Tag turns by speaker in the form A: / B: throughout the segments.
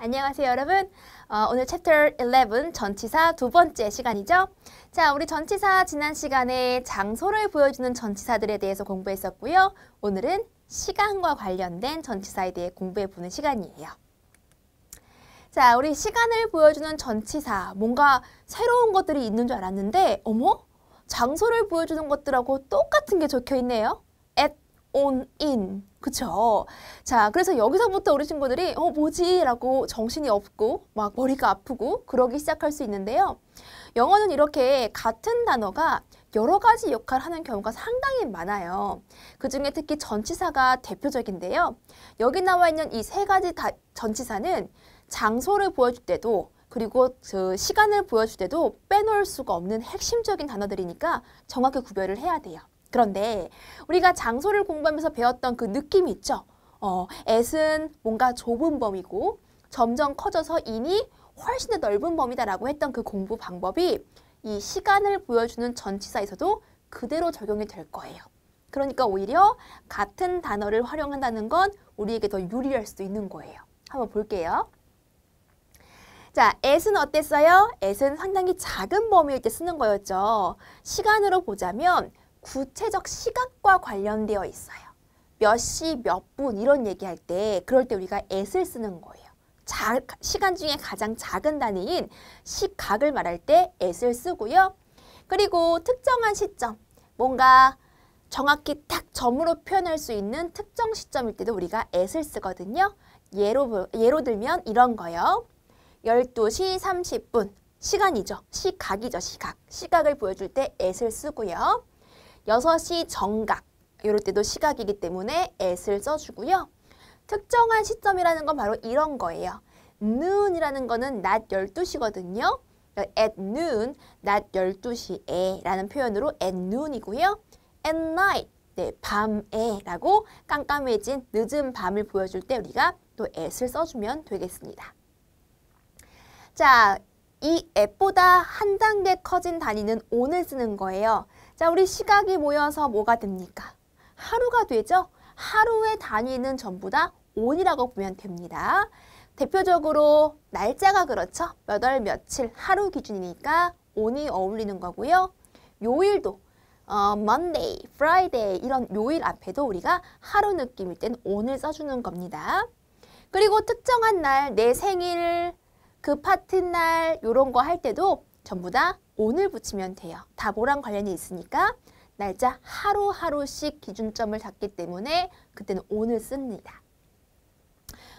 A: 안녕하세요, 여러분. 오늘 챕터 11 전치사 두 번째 시간이죠. 자, 우리 전치사 지난 시간에 장소를 보여주는 전치사들에 대해서 공부했었고요. 오늘은 시간과 관련된 전치사에 대해 공부해보는 시간이에요. 자, 우리 시간을 보여주는 전치사, 뭔가 새로운 것들이 있는 줄 알았는데 어머? 장소를 보여주는 것들하고 똑같은 게 적혀 있네요. at, on, in. 그쵸? 자, 그래서 여기서부터 우리 친구들이 뭐지? 라고 정신이 없고 막 머리가 아프고 그러기 시작할 수 있는데요. 영어는 이렇게 같은 단어가 여러 가지 역할을 하는 경우가 상당히 많아요. 그중에 특히 전치사가 대표적인데요. 여기 나와 있는 이 세 가지 전치사는 장소를 보여줄 때도 그리고 그 시간을 보여줄 때도 빼놓을 수가 없는 핵심적인 단어들이니까 정확히 구별을 해야 돼요. 그런데 우리가 장소를 공부하면서 배웠던 그 느낌이 있죠? at은 뭔가 좁은 범위고 점점 커져서 in이 훨씬 더 넓은 범위다라고 했던 그 공부 방법이 이 시간을 보여주는 전치사에서도 그대로 적용이 될 거예요. 그러니까 오히려 같은 단어를 활용한다는 건 우리에게 더 유리할 수도 있는 거예요. 한번 볼게요. 자, at은 어땠어요? at은 상당히 작은 범위일 때 쓰는 거였죠. 시간으로 보자면 구체적 시각과 관련되어 있어요. 몇 시, 몇 분 이런 얘기할 때 그럴 때 우리가 at을 쓰는 거예요. 시간 중에 가장 작은 단위인 시각을 말할 때 at을 쓰고요. 그리고 특정한 시점, 뭔가 정확히 딱 점으로 표현할 수 있는 특정 시점일 때도 우리가 at을 쓰거든요. 예로 들면 이런 거요. 12시 30분, 시간이죠. 시각이죠, 시각. 시각을 보여줄 때 at을 쓰고요. 6시 정각, 이럴 때도 시각이기 때문에 at을 써주고요. 특정한 시점이라는 건 바로 이런 거예요. noon이라는 거는 낮 12시거든요. at noon, 낮 12시에 라는 표현으로 at noon이고요. at night, 네, 밤에 라고 깜깜해진 늦은 밤을 보여줄 때 우리가 또 at을 써주면 되겠습니다. 자, 이 at보다 한 단계 커진 단위는 on을 쓰는 거예요. 자, 우리 시각이 모여서 뭐가 됩니까? 하루가 되죠? 하루의 단위는 전부 다 on이라고 보면 됩니다. 대표적으로 날짜가 그렇죠? 몇 월 며칠 하루 기준이니까 on이 어울리는 거고요. 요일도 Monday, Friday 이런 요일 앞에도 우리가 하루 느낌일 땐 on을 써주는 겁니다. 그리고 특정한 날, 내 생일, 그 파티 날 이런 거 할 때도 전부 다 on을 붙이면 돼요. 다 뭐랑 관련이 있으니까 날짜 하루하루씩 기준점을 잡기 때문에 그때는 on을 씁니다.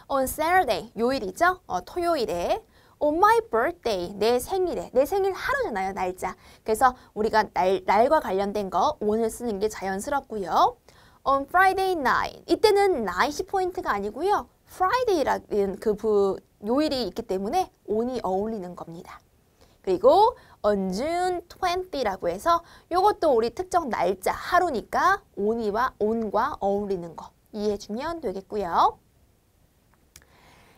A: On Saturday, 요일이죠? 토요일에. On my birthday, 내 생일에. 내 생일 하루잖아요, 날짜. 그래서 우리가 날과 관련된 거 on을 쓰는 게 자연스럽고요. On Friday night, 이때는 night이 포인트가 아니고요. Friday라는 그 요일이 있기 때문에 on이 어울리는 겁니다. 그리고 on June 20라고 해서 이것도 우리 특정 날짜 하루니까 on과 어울리는 거 이해해주면 되겠고요.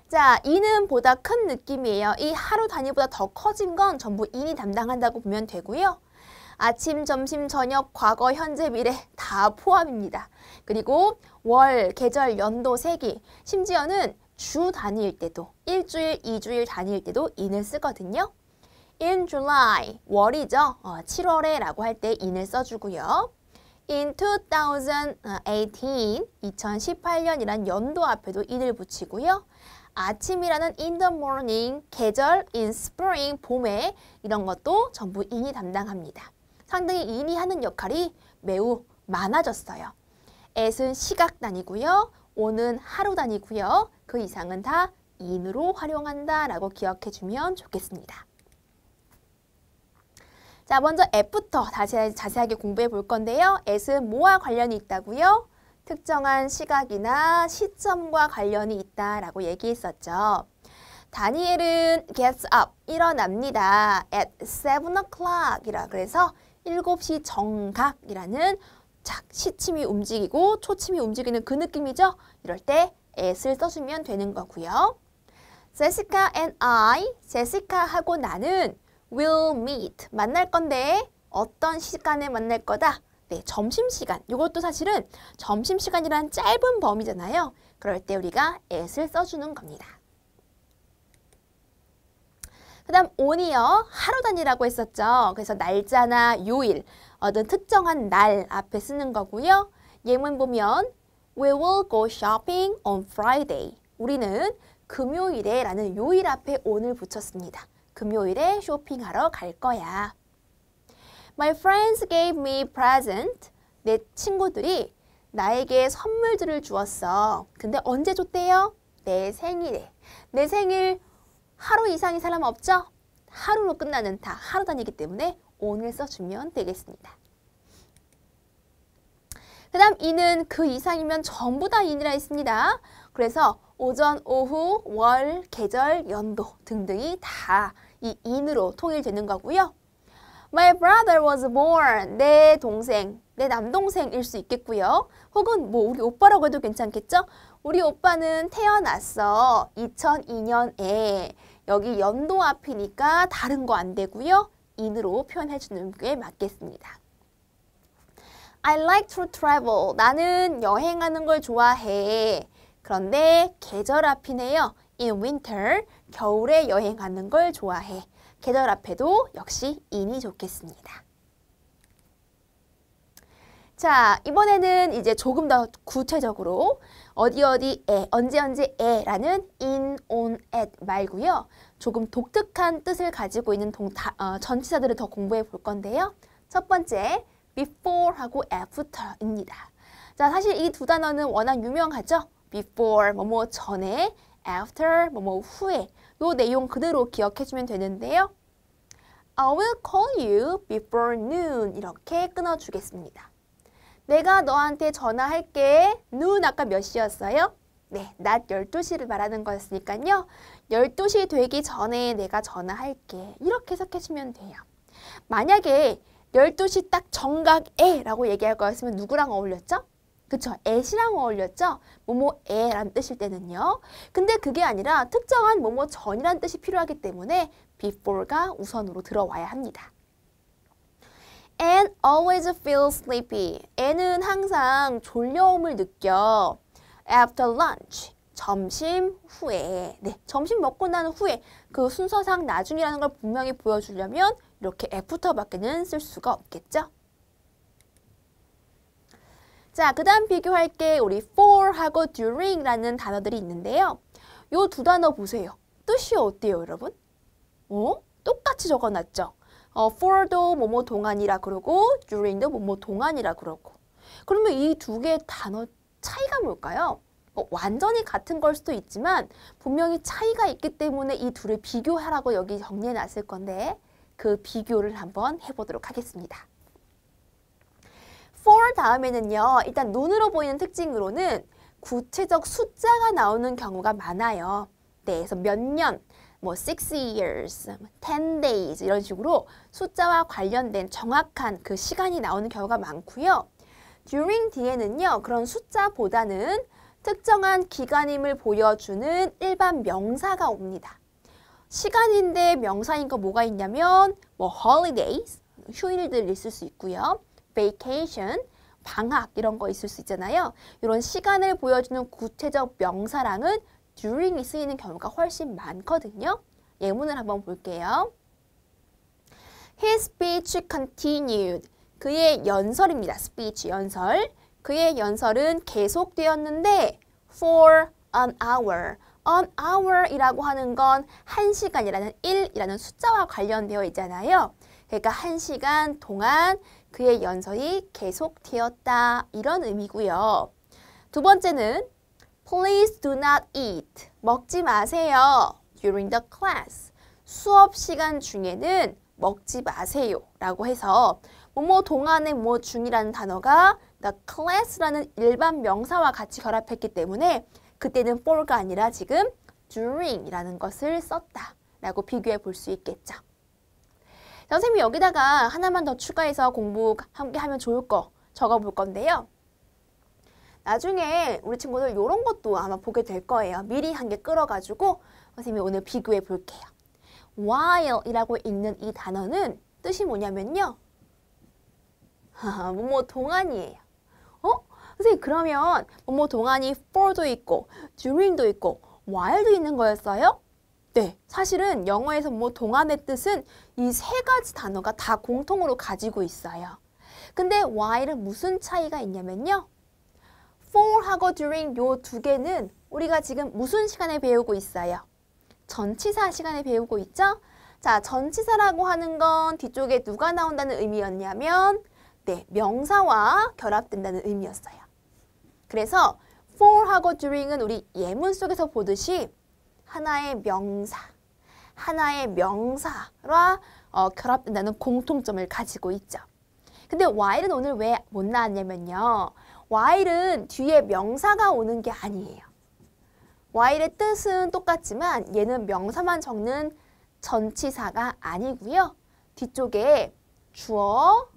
A: 자, in은 보다 큰 느낌이에요. 이 하루 단위보다 더 커진 건 전부 in이 담당한다고 보면 되고요. 아침, 점심, 저녁, 과거, 현재, 미래 다 포함입니다. 그리고 월, 계절, 연도, 세기, 심지어는 주 단위일 때도 일주일, 2주일 단위일 때도 in을 쓰거든요. In July, 월이죠. 7월에 라고 할 때 in을 써주고요. In 2018, 2018년이란 연도 앞에도 in을 붙이고요. 아침이라는 in the morning, 계절, in spring, 봄에 이런 것도 전부 in이 담당합니다. 상당히 in이 하는 역할이 매우 많아졌어요. at은 시각 단위고요. on은 하루 단위고요. 그 이상은 다 in으로 활용한다 라고 기억해주면 좋겠습니다. 자, 먼저 at부터 자세하게 공부해 볼 건데요. at은 뭐와 관련이 있다고요? 특정한 시각이나 시점과 관련이 있다라고 얘기했었죠. 다니엘은 gets up, 일어납니다. at 7 o'clock 이라 그래서 7시 정각이라는 시침이 움직이고 초침이 움직이는 그 느낌이죠. 이럴 때 at을 써주면 되는 거고요. Jessica and I, 제시카하고 나는 will meet, 만날 건데 어떤 시간에 만날 거다? 네, 점심시간. 이것도 사실은 점심시간이란 짧은 범위잖아요. 그럴 때 우리가 at을 써주는 겁니다. 그 다음 on이요. 하루 단위라고 했었죠. 그래서 날짜나 요일, 어떤 특정한 날 앞에 쓰는 거고요. 예문 보면 We will go shopping on Friday. 우리는 금요일에 라는 요일 앞에 on을 붙였습니다. 금요일에 쇼핑하러 갈 거야. My friends gave me present. 내 친구들이 나에게 선물들을 주었어. 근데 언제 줬대요? 내 생일에. 내 생일 하루 이상인 사람 없죠? 하루로 끝나는 다 하루 단위이기 때문에 on을 써주면 되겠습니다. 그 다음 이는 그 이상이면 전부 다 in이라 했습니다. 그래서 오전, 오후, 월, 계절, 연도 등등이 다 이 in으로 통일되는 거고요. My brother was born. 내 동생, 내 남동생일 수 있겠고요. 혹은 뭐 우리 오빠라고 해도 괜찮겠죠? 우리 오빠는 태어났어. 2002년에. 여기 연도 앞이니까 다른 거 안 되고요. in으로 표현해 주는 게 맞겠습니다. I like to travel. 나는 여행하는 걸 좋아해. 그런데 계절 앞이네요. In winter, 겨울에 여행하는 걸 좋아해. 계절 앞에도 역시 in이 좋겠습니다. 자, 이번에는 이제 조금 더 구체적으로 어디에, 언제에 라는 in, on, at 말고요. 조금 독특한 뜻을 가지고 있는 전치사들을 더 공부해 볼 건데요. 첫 번째, before하고 after입니다. 자, 사실 이 두 단어는 워낙 유명하죠. before, 뭐뭐 전에, after, 뭐뭐 후에. 요 내용 그대로 기억해주면 되는데요. I will call you before noon. 이렇게 끊어주겠습니다. 내가 너한테 전화할게. noon 아까 몇 시였어요? 네, 낮 12시를 말하는 거였으니까요. 12시 되기 전에 내가 전화할게. 이렇게 해석해주면 돼요. 만약에 12시 딱 정각에 라고 얘기할 거였으면 누구랑 어울렸죠? 그쵸? at이랑 어울렸죠? 뭐뭐에라는 뜻일 때는요. 근데 그게 아니라 특정한 뭐뭐 전이라는 뜻이 필요하기 때문에 before가 우선으로 들어와야 합니다. Anne always feels sleepy. Anne은 항상 졸려움을 느껴. After lunch. 점심 후에. 네, 점심 먹고 난 후에 그 순서상 나중이라는 걸 분명히 보여주려면 이렇게 after밖에는 쓸 수가 없겠죠? 자, 그 다음 비교할게 우리 for하고 during라는 단어들이 있는데요. 요 두 단어 보세요. 뜻이 어때요, 여러분? 똑같이 적어놨죠? for도 뭐뭐 동안이라 그러고 during도 뭐뭐 동안이라 그러고. 그러면 이 두 개의 단어 차이가 뭘까요? 완전히 같은 걸 수도 있지만 분명히 차이가 있기 때문에 이 둘을 비교하라고 여기 정리해 놨을 건데 그 비교를 한번 해보도록 하겠습니다. for 다음에는요. 일단 눈으로 보이는 특징으로는 구체적 숫자가 나오는 경우가 많아요. 네, 그래서 몇 년, 뭐 6 years, 10 days 이런 식으로 숫자와 관련된 정확한 그 시간이 나오는 경우가 많고요. during 뒤에는요. 그런 숫자보다는 특정한 기간임을 보여주는 일반 명사가 옵니다. 시간인데 명사인 거 뭐가 있냐면 뭐 holidays, 휴일들 있을 수 있고요. vacation, 방학 이런 거 있을 수 있잖아요. 이런 시간을 보여주는 구체적 명사랑은 during이 쓰이는 경우가 훨씬 많거든요. 예문을 한번 볼게요. His speech continued. 그의 연설입니다. speech, 연설. 그의 연설은 계속되었는데 for an hour. an hour이라고 하는 건 1시간이라는 1이라는 숫자와 관련되어 있잖아요. 그러니까 1시간 동안 그의 연설이 계속되었다. 이런 의미고요. 두 번째는 Please do not eat. 먹지 마세요. During the class. 수업 시간 중에는 먹지 마세요. 라고 해서 뭐뭐 동안의 뭐 중이라는 단어가 the class라는 일반 명사와 같이 결합했기 때문에 그때는 for가 아니라 지금 during이라는 것을 썼다. 라고 비교해 볼 수 있겠죠. 선생님이 여기다가 하나만 더 추가해서 공부 함께 하면 좋을 거 적어 볼 건데요. 나중에 우리 친구들 이런 것도 아마 보게 될 거예요. 미리 한 개 끌어가지고 선생님이 오늘 비교해 볼게요. while이라고 읽는 이 단어는 뜻이 뭐냐면요. 뭐뭐 동안이에요. 선생님 그러면 뭐뭐 동안이 for도 있고 during도 있고 while도 있는 거였어요? 네, 사실은 영어에서 뭐 동안의 뜻은 이 세 가지 단어가 다 공통으로 가지고 있어요. 근데 while은 무슨 차이가 있냐면요. for하고 during 요 두 개는 우리가 지금 무슨 시간에 배우고 있어요? 전치사 시간에 배우고 있죠? 자, 전치사라고 하는 건 뒤쪽에 누가 나온다는 의미였냐면 네, 명사와 결합된다는 의미였어요. 그래서 for하고 during은 우리 예문 속에서 보듯이 하나의 명사, 하나의 명사와 결합된다는 공통점을 가지고 있죠. 근데 while은 오늘 왜 못 나왔냐면요. while은 뒤에 명사가 오는 게 아니에요. while의 뜻은 똑같지만 얘는 명사만 적는 전치사가 아니고요. 뒤쪽에 주어,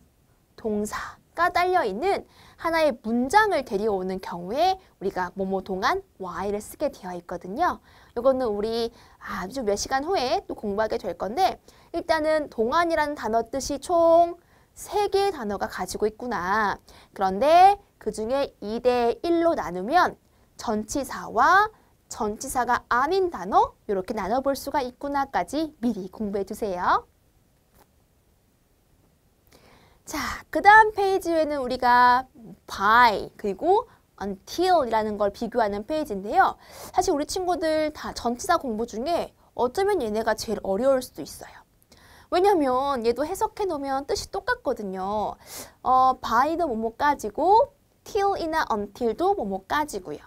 A: 동사가 딸려있는 하나의 문장을 데려오는 경우에 우리가 뭐뭐 동안 while을 쓰게 되어 있거든요. 이거는 우리 아주 몇 시간 후에 또 공부하게 될 건데 일단은 동안이라는 단어 뜻이 총 3개의 단어가 가지고 있구나. 그런데 그중에 2대 1로 나누면 전치사와 전치사가 아닌 단어 이렇게 나눠볼 수가 있구나까지 미리 공부해 두세요. 자, 그 다음 페이지에는 우리가 by 그리고 until이라는 걸 비교하는 페이지인데요. 사실 우리 친구들 다 전치사 공부 중에 어쩌면 얘네가 제일 어려울 수도 있어요. 왜냐면 얘도 해석해 놓으면 뜻이 똑같거든요. by도 뭐뭐까지고 till이나 until도 뭐뭐까지고요.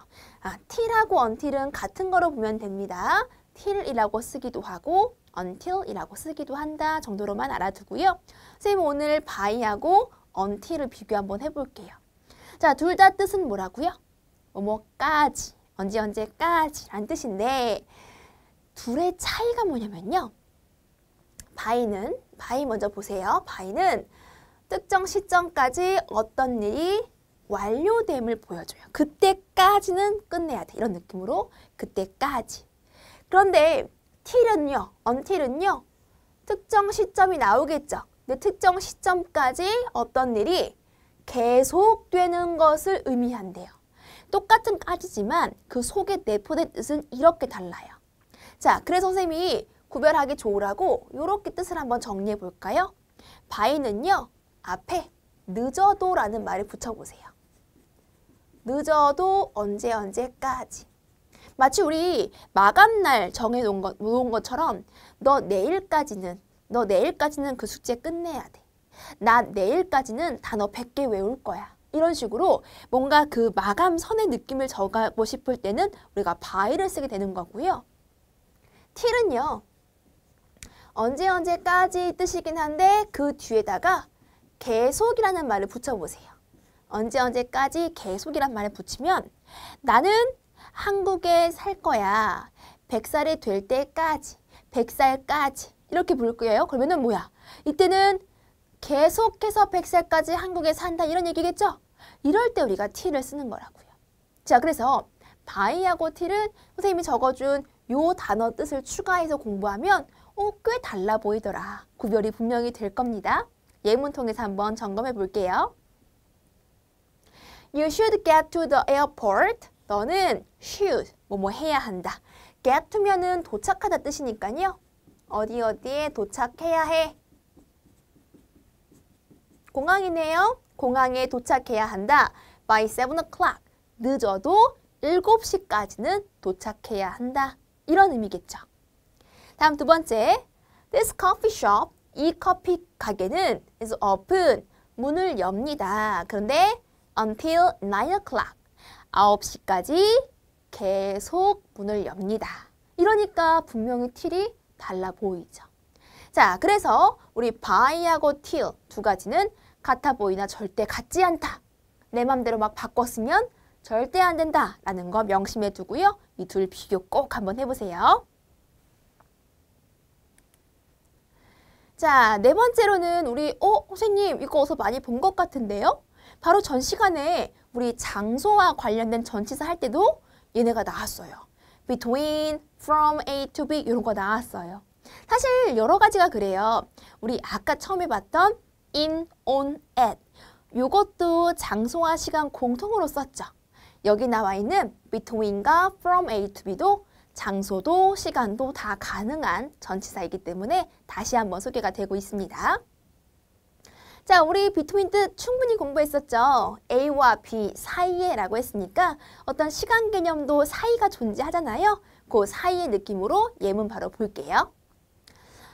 A: till하고 until은 같은 거로 보면 됩니다. till이라고 쓰기도 하고 until이라고 쓰기도 한다 정도로만 알아두고요. 선생님 오늘 by하고 until을 비교 한번 해볼게요. 자, 둘 다 뜻은 뭐라고요? 뭐뭐까지, 언제까지 라는 뜻인데 둘의 차이가 뭐냐면요. by 먼저 보세요. by는 특정 시점까지 어떤 일이 완료됨을 보여줘요. 그때까지는 끝내야 돼. 이런 느낌으로 그때까지. 그런데 until은요. 특정 시점이 나오겠죠. 근데 특정 시점까지 어떤 일이 계속되는 것을 의미한대요. 똑같은 까지지만 그 속에 내포된 뜻은 이렇게 달라요. 자, 그래서 선생님이 구별하기 좋으라고 이렇게 뜻을 한번 정리해 볼까요? by는요. 앞에 늦어도 라는 말을 붙여보세요. 늦어도 언제까지. 마치 우리 마감날 정해놓은 것처럼 너 내일까지는 그 숙제 끝내야 돼. 나 내일까지는 단어 100개 외울 거야. 이런 식으로 뭔가 그 마감선의 느낌을 적고 싶을 때는 우리가 by를 쓰게 되는 거고요. till은요. 언제까지 뜻이긴 한데 그 뒤에다가 계속이라는 말을 붙여보세요. 언제까지 계속이란 말을 붙이면 나는 한국에 살 거야. 100살이 될 때까지, 100살까지 이렇게 부를 거예요. 그러면은 뭐야? 이때는 계속해서 100살까지 한국에 산다 이런 얘기겠죠? 이럴 때 우리가 till을 쓰는 거라고요. 자, 그래서 by하고 till은 선생님이 적어준 요 단어 뜻을 추가해서 공부하면 꽤 달라 보이더라. 구별이 분명히 될 겁니다. 예문 통해서 한번 점검해 볼게요. You should get to the airport. 너는 should, 뭐뭐 해야 한다. get to면은 도착하다 뜻이니까요. 어디에 도착해야 해. 공항이네요. 공항에 도착해야 한다. By 7 o'clock. 늦어도 7시까지는 도착해야 한다. 이런 의미겠죠. 다음 두 번째. This coffee shop. 이 커피 가게는 is open. 문을 엽니다. 그런데 until 9 o'clock. 9시까지 계속 문을 엽니다. 이러니까 분명히 till이 달라 보이죠. 자, 그래서 우리 by하고 till 두 가지는 같아 보이나 절대 같지 않다. 내 맘대로 막 바꿨으면 절대 안 된다 라는 거 명심해 두고요. 이 둘 비교 꼭 한번 해보세요. 자, 네 번째로는 우리 선생님 이거 어디서 많이 본 것 같은데요? 바로 전 시간에 우리 장소와 관련된 전치사 할 때도 얘네가 나왔어요. between, from A to B 이런 거 나왔어요. 사실 여러 가지가 그래요. 우리 아까 처음에 봤던 in, on, at 요것도 장소와 시간 공통으로 썼죠. 여기 나와 있는 between과 from A to B도 장소도 시간도 다 가능한 전치사이기 때문에 다시 한번 소개가 되고 있습니다. 자, 우리 between 뜻 충분히 공부했었죠. A와 B 사이에 라고 했으니까 어떤 시간 개념도 사이가 존재하잖아요. 그 사이의 느낌으로 예문 바로 볼게요.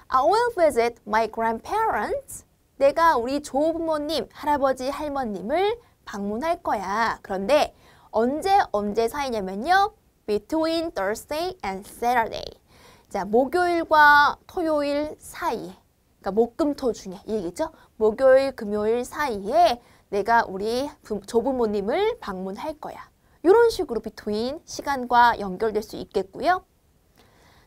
A: I will visit my grandparents. 내가 우리 조부모님, 할아버지, 할머님을 방문할 거야. 그런데 언제 사이냐면요. Between Thursday and Saturday. 자, 목요일과 토요일 사이에. 그러니까 목금토 중에 이 얘기죠. 목요일, 금요일 사이에 내가 우리 조부모님을 방문할 거야. 이런 식으로 between 시간과 연결될 수 있겠고요.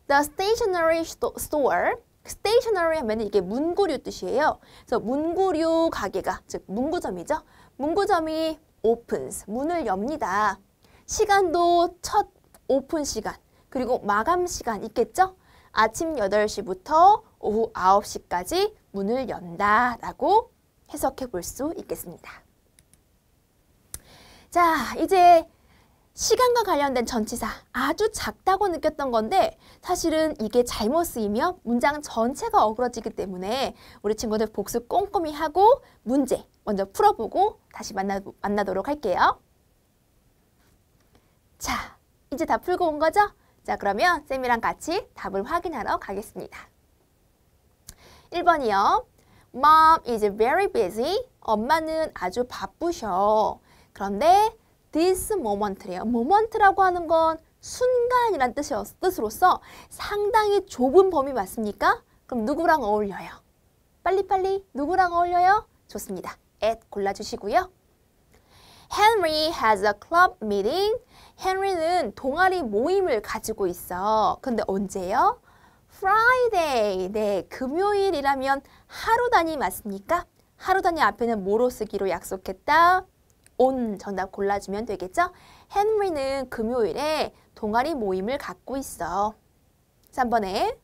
A: The stationery store. stationery 하면 이게 문구류 뜻이에요. 그래서 문구류 가게가, 즉 문구점이죠. 문구점이 opens, 문을 엽니다. 시간도 첫 오픈 시간, 그리고 마감 시간 있겠죠? 아침 8시부터 오후 9시까지 문을 연다라고 해석해 볼 수 있겠습니다. 자, 이제 시간과 관련된 전치사 아주 작다고 느꼈던 건데 사실은 이게 잘못 쓰이면 문장 전체가 어그러지기 때문에 우리 친구들 복습 꼼꼼히 하고 문제 먼저 풀어보고 다시 만나도록 할게요. 자, 이제 다 풀고 온 거죠? 자, 그러면 쌤이랑 같이 답을 확인하러 가겠습니다. 1번이요. Mom is very busy. 엄마는 아주 바쁘셔. 그런데 this moment래요. moment라고 하는 건 순간이란 뜻으로서 상당히 좁은 범위 맞습니까? 그럼 누구랑 어울려요? 빨리빨리 누구랑 어울려요? 좋습니다. at 골라주시고요. Henry has a club meeting. 헨리는 동아리 모임을 가지고 있어. 근데 언제요? Friday. 네, 금요일이라면 하루 단위 맞습니까? 하루 단위 앞에는 뭐로 쓰기로 약속했다? on 정답 골라주면 되겠죠? 헨리는 금요일에 동아리 모임을 갖고 있어. 3번에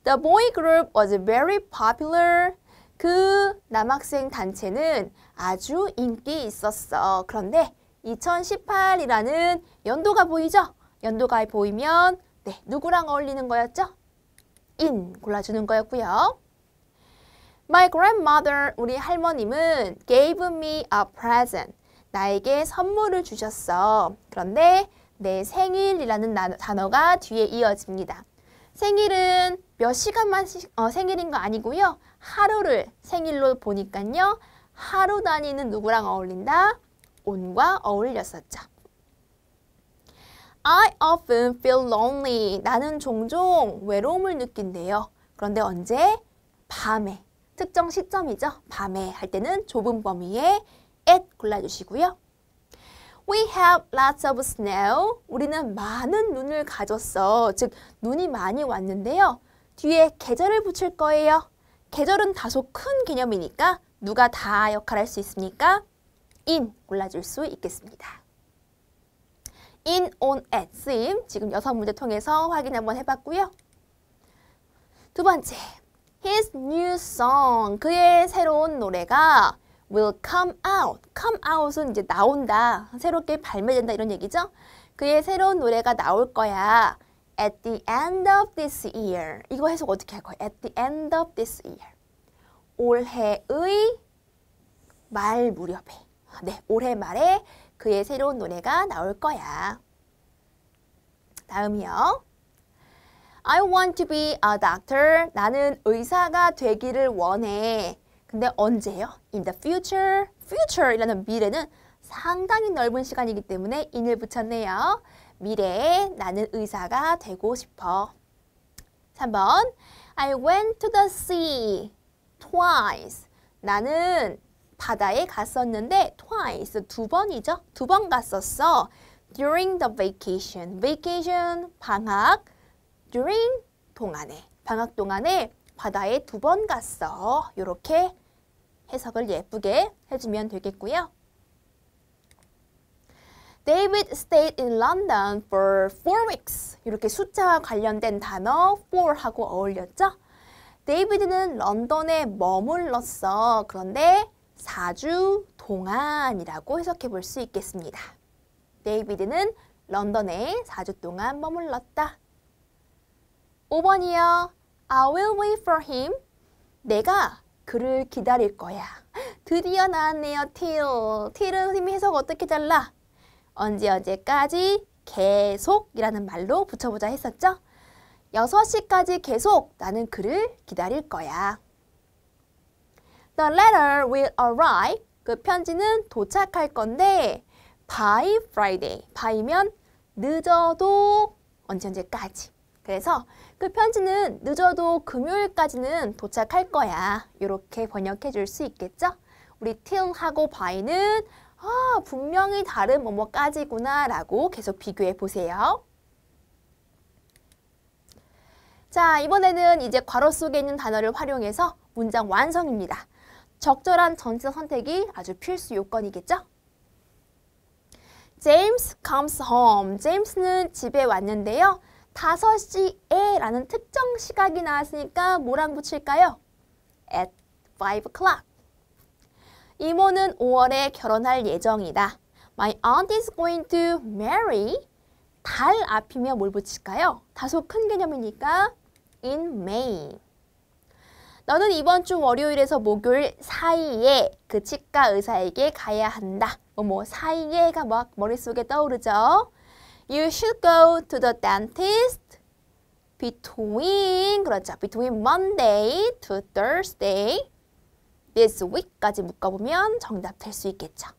A: The boy group was very popular. 그 남학생 단체는 아주 인기 있었어. 그런데 2018이라는 연도가 보이죠? 연도가 보이면 네, 누구랑 어울리는 거였죠? in 골라주는 거였고요. My grandmother, 우리 할머님은 gave me a present. 나에게 선물을 주셨어. 그런데 내 생일이라는 단어가 뒤에 이어집니다. 생일은 몇 시간만 생일인 거 아니고요. 하루를 생일로 보니까요. 하루 단위는 누구랑 어울린다? on과 어울렸었죠. I often feel lonely. 나는 종종 외로움을 느낀대요. 그런데 언제? 밤에. 특정 시점이죠. 밤에 할 때는 좁은 범위에 at 골라주시고요. We have lots of snow. 우리는 많은 눈을 가졌어. 즉, 눈이 많이 왔는데요. 뒤에 계절을 붙일 거예요. 계절은 다소 큰 개념이니까 누가 다 역할할 수 있습니까? in 골라줄 수 있겠습니다. in, on, at 쓰임 지금 6문제 통해서 확인 한번 해봤고요. 두 번째, his new song 그의 새로운 노래가 will come out. come out은 이제 나온다, 새롭게 발매된다 이런 얘기죠. 그의 새로운 노래가 나올 거야. at the end of this year. 이거 해석 어떻게 할 거예요? at the end of this year. 올해의 말 무렵에. 네, 올해 말에 그의 새로운 노래가 나올 거야. 다음이요. I want to be a doctor. 나는 의사가 되기를 원해. 근데 언제요? In the future. future이라는 미래는 상당히 넓은 시간이기 때문에 in을 붙였네요. 미래에 나는 의사가 되고 싶어. 3번. I went to the sea twice. 나는 바다에 갔었는데 twice, 2번이죠. 2번 갔었어. During the vacation. vacation, 방학. during, 동안에. 방학 동안에 바다에 2번 갔어. 이렇게 해석을 예쁘게 해주면 되겠고요. David stayed in London for 4 weeks. 이렇게 숫자와 관련된 단어 for하고 어울렸죠? 데이비드는 런던에 머물렀어. 그런데 4주 동안이라고 해석해 볼 수 있겠습니다. 데이비드는 런던에 4주 동안 머물렀다. 5번이요. I will wait for him. 내가 그를 기다릴 거야. 드디어 나왔네요. till. till은 선생님이 해석 어떻게 잘라? 언제까지 계속이라는 말로 붙여보자 했었죠? 6시까지 계속 나는 그를 기다릴 거야. The letter will arrive. 그 편지는 도착할 건데 by Friday. by면 늦어도 언제까지. 그래서 그 편지는 늦어도 금요일까지는 도착할 거야. 이렇게 번역해 줄 수 있겠죠? 우리 till하고 by는 분명히 다른 뭐뭐까지구나 라고 계속 비교해 보세요. 자, 이번에는 이제 괄호 속에 있는 단어를 활용해서 문장 완성입니다. 적절한 전치사 선택이 아주 필수 요건이겠죠? James comes home. 제임스는 집에 왔는데요. 5시에 라는 특정 시각이 나왔으니까 뭐랑 붙일까요? At 5 o'clock. 이모는 5월에 결혼할 예정이다. My aunt is going to marry. 달 앞이면 뭘 붙일까요? 다소 큰 개념이니까 in May. 너는 이번 주 월요일에서 목요일 사이에 그 치과 의사에게 가야 한다. 사이에가 막 머릿속에 떠오르죠? You should go to the dentist between, 그렇죠. between Monday to Thursday. This week까지 묶어보면 정답 될 수 있겠죠.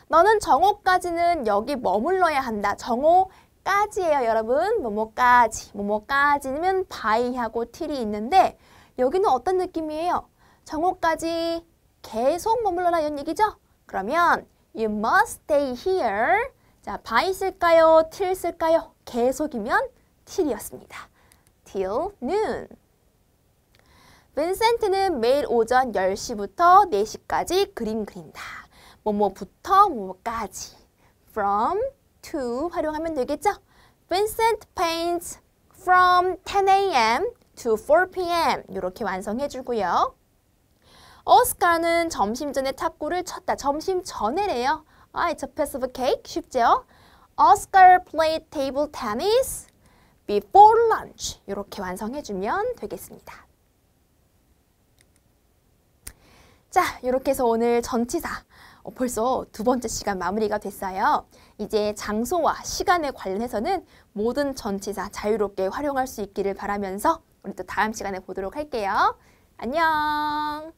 A: 너는 정오까지는 여기 머물러야 한다. 정오까지예요, 여러분. 뭐뭐까지는 by하고 till이 있는데 여기는 어떤 느낌이에요? 정오까지 계속 머물러라 이런 얘기죠? 그러면 You must stay here. 자, by 쓸까요? till 쓸까요? 계속이면 till이었습니다. till noon. 빈센트는 매일 오전 10시부터 4시까지 그림 그린다. 뭐뭐부터 뭐뭐까지. From to 활용하면 되겠죠? Vincent paints from 10 a.m. to 4 p.m. 이렇게 완성해 주고요. 오스카는 점심 전에 탁구를 쳤다. 점심 전에래요. It's a piece of cake. 쉽죠? Oscar played table tennis before lunch. 이렇게 완성해주면 되겠습니다. 자, 이렇게 해서 오늘 전치사 벌써 2번째 시간 마무리가 됐어요. 이제 장소와 시간에 관련해서는 모든 전치사 자유롭게 활용할 수 있기를 바라면서 우리 또 다음 시간에 보도록 할게요. 안녕!